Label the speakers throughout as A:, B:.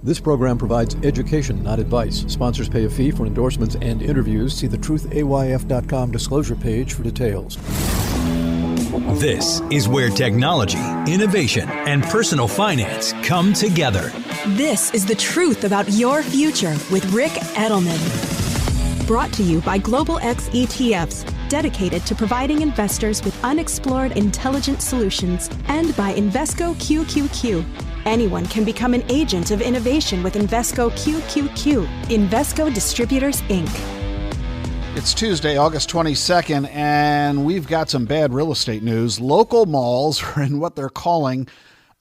A: This program provides education, not advice. Sponsors pay a fee for endorsements and interviews. See the truthayf.com disclosure page for details.
B: This is where technology, innovation, and personal finance come together.
C: This is The Truth About Your Future with Rick Edelman. Brought to you by Global X ETFs, dedicated to providing investors with unexplored intelligent solutions, and by Invesco QQQ. Anyone can become an agent of innovation with Invesco QQQ. Invesco Distributors, Inc.
D: It's Tuesday, August 22nd, and we've got some bad real estate news. Local malls are in what they're calling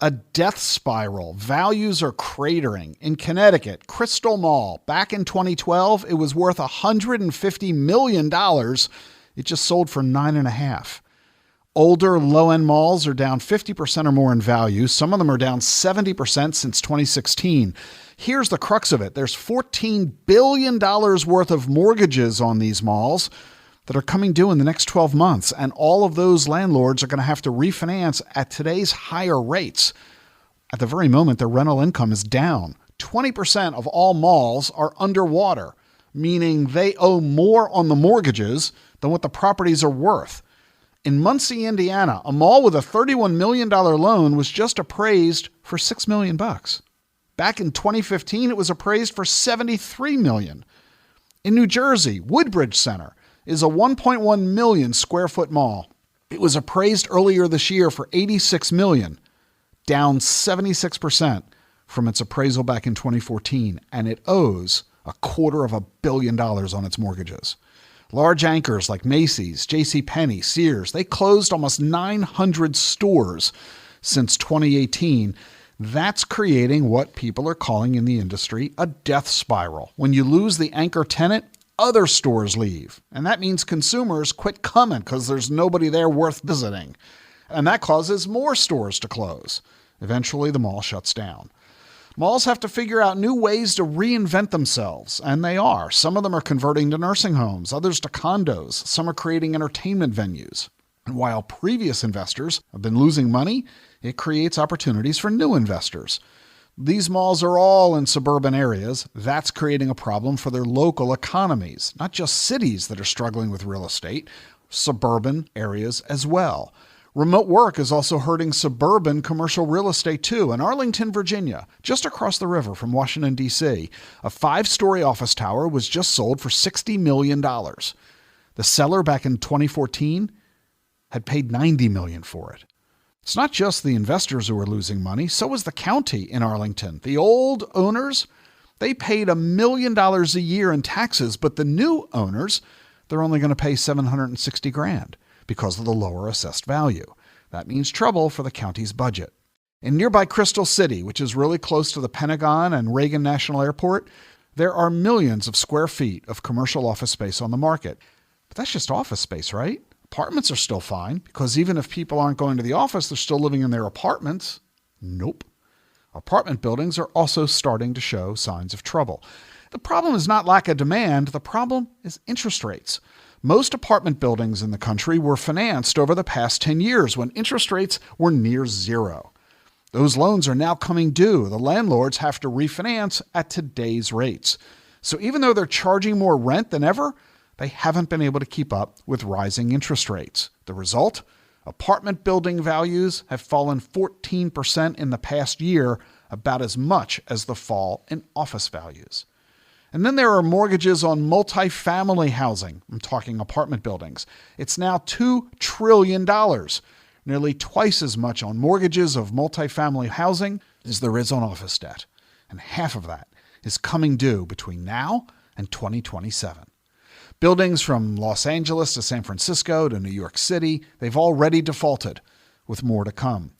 D: a death spiral. Values are cratering. In Connecticut, Crystal Mall, back in 2012, it was worth $150 million. It just sold for $9.5 million. Older low-end malls are down 50% or more in value. Some of them are down 70% since 2016. Here's the crux of it. There's $14 billion worth of mortgages on these malls that are coming due in the next 12 months, and all of those landlords are going to have to refinance at today's higher rates. At the very moment, their rental income is down. 20% of all malls are underwater, meaning they owe more on the mortgages than what the properties are worth. In Muncie, Indiana, a mall with a $31 million loan was just appraised for $6 million. Back in 2015, it was appraised for $73 million. In New Jersey, Woodbridge Center is a 1.1 million square foot mall. It was appraised earlier this year for $86 million, down 76% from its appraisal back in 2014, and it owes $250 million on its mortgages. Large anchors like Macy's, JCPenney, Sears, they closed almost 900 stores since 2018. That's creating what people are calling in the industry a death spiral. When you lose the anchor tenant, other stores leave. And that means consumers quit coming because there's nobody there worth visiting. And that causes more stores to close. Eventually, the mall shuts down. Malls have to figure out new ways to reinvent themselves, and they are. Some of them are converting to nursing homes, others to condos. Some are creating entertainment venues. And while previous investors have been losing money, it creates opportunities for new investors. These malls are all in suburban areas. That's creating a problem for their local economies, not just cities that are struggling with real estate, suburban areas as well. Remote work is also hurting suburban commercial real estate too. In Arlington, Virginia, just across the river from Washington, D.C., a 5-story office tower was just sold for $60 million. The seller back in 2014 had paid $90 million for it. It's not just the investors who are losing money, so is the county in Arlington. The old owners, they paid $1 million a year in taxes, but the new owners, they're only going to pay $760,000. Because of the lower assessed value. That means trouble for the county's budget. In nearby Crystal City, which is really close to the Pentagon and Reagan National Airport, there are millions of square feet of commercial office space on the market. But that's just office space, right? Apartments are still fine, because even if people aren't going to the office, they're still living in their apartments. Nope. Apartment buildings are also starting to show signs of trouble. The problem is not lack of demand. The problem is interest rates. Most apartment buildings in the country were financed over the past 10 years when interest rates were near zero. Those loans are now coming due. The landlords have to refinance at today's rates. So even though they're charging more rent than ever, they haven't been able to keep up with rising interest rates. The result? Apartment building values have fallen 14% in the past year, about as much as the fall in office values. And then there are mortgages on multifamily housing. I'm talking apartment buildings. It's now $2 trillion, nearly twice as much on mortgages of multifamily housing as there is on office debt. And half of that is coming due between now and 2027. Buildings from Los Angeles to San Francisco to New York City, they've already defaulted, with more to come.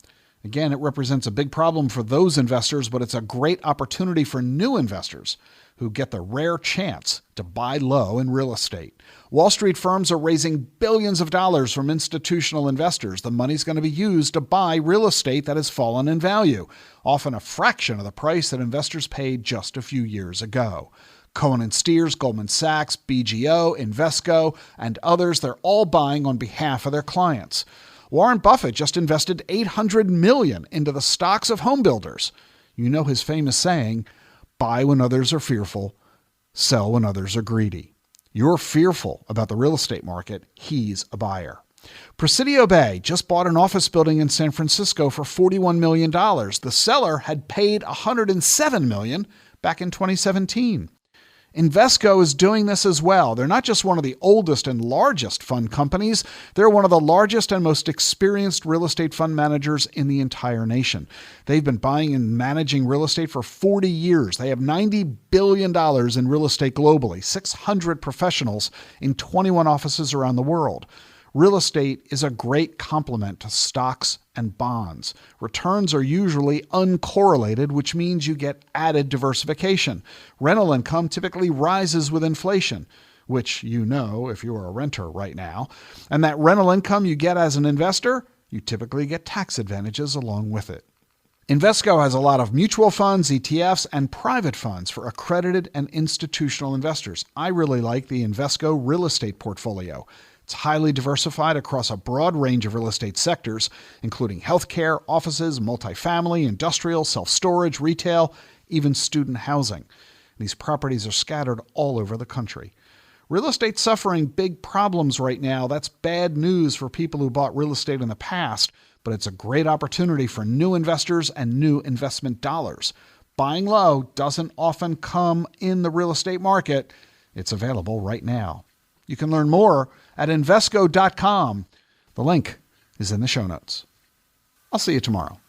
D: Again, it represents a big problem for those investors, but it's a great opportunity for new investors who get the rare chance to buy low in real estate. Wall Street firms are raising billions of dollars from institutional investors. The money's going to be used to buy real estate that has fallen in value, often a fraction of the price that investors paid just a few years ago. Cohen & Steers, Goldman Sachs, BGO, Invesco, and others, they're all buying on behalf of their clients. Warren Buffett just invested $800 million into the stocks of home builders. You know his famous saying, Buy when others are fearful, sell when others are greedy. You're fearful about the real estate market. He's a buyer. Presidio Bay just bought an office building in San Francisco for $41 million. The seller had paid $107 million back in 2017. Invesco is doing this as well. They're not just one of the oldest and largest fund companies, they're one of the largest and most experienced real estate fund managers in the entire nation. They've been buying and managing real estate for 40 years. They have $90 billion in real estate globally, 600 professionals in 21 offices around the world. Real estate is a great complement to stocks and bonds. Returns are usually uncorrelated, which means you get added diversification. Rental income typically rises with inflation, which you know if you are a renter right now. And that rental income you get as an investor, you typically get tax advantages along with it. Invesco has a lot of mutual funds, ETFs, and private funds for accredited and institutional investors. I really like the Invesco real estate portfolio. It's highly diversified across a broad range of real estate sectors, including healthcare, offices, multifamily, industrial, self-storage, retail, even student housing. These properties are scattered all over the country. Real estate's suffering big problems right now. That's bad news for people who bought real estate in the past, but it's a great opportunity for new investors and new investment dollars. Buying low doesn't often come in the real estate market. It's available right now. You can learn more at Invesco.com. The link is in the show notes. I'll see you tomorrow.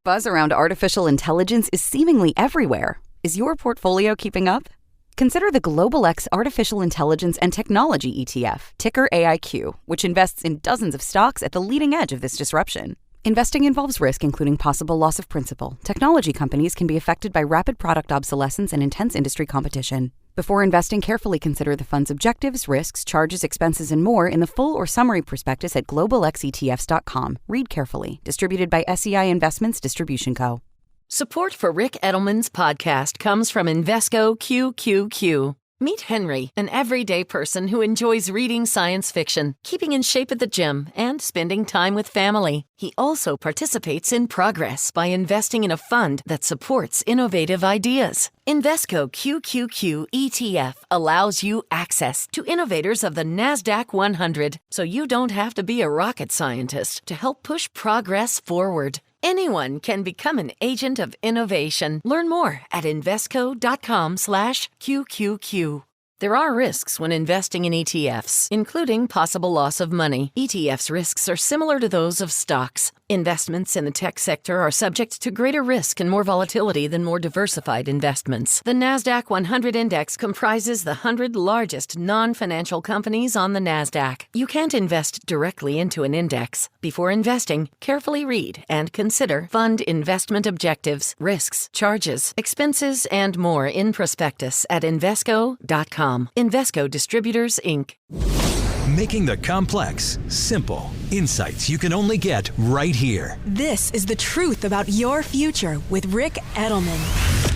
E: Buzz around artificial intelligence is seemingly everywhere. Is your portfolio keeping up? Consider the Global X Artificial Intelligence and Technology ETF, ticker AIQ, which invests in dozens of stocks at the leading edge of this disruption. Investing involves risk, including possible loss of principal. Technology companies can be affected by rapid product obsolescence and intense industry competition. Before investing, carefully consider the fund's objectives, risks, charges, expenses, and more in the full or summary prospectus at globalxetfs.com. Read carefully. Distributed by SEI Investments Distribution Co.
F: Support for Rick Edelman's podcast comes from Invesco QQQ. Meet Henry, an everyday person who enjoys reading science fiction, keeping in shape at the gym, and spending time with family. He also participates in progress by investing in a fund that supports innovative ideas. Invesco QQQ ETF allows you access to innovators of the NASDAQ 100, so you don't have to be a rocket scientist to help push progress forward. Anyone can become an agent of innovation. Learn more at Invesco.com/QQQ. There are risks when investing in ETFs, including possible loss of money. ETFs' risks are similar to those of stocks. Investments in the tech sector are subject to greater risk and more volatility than more diversified investments. The NASDAQ 100 Index comprises the 100 largest non-financial companies on the NASDAQ. You can't invest directly into an index. Before investing, carefully read and consider fund investment objectives, risks, charges, expenses, and more in prospectus at Invesco.com. Invesco Distributors, Inc.
B: Making the complex simple. Insights you can only get right here.
C: This is the truth about your future with Rick Edelman.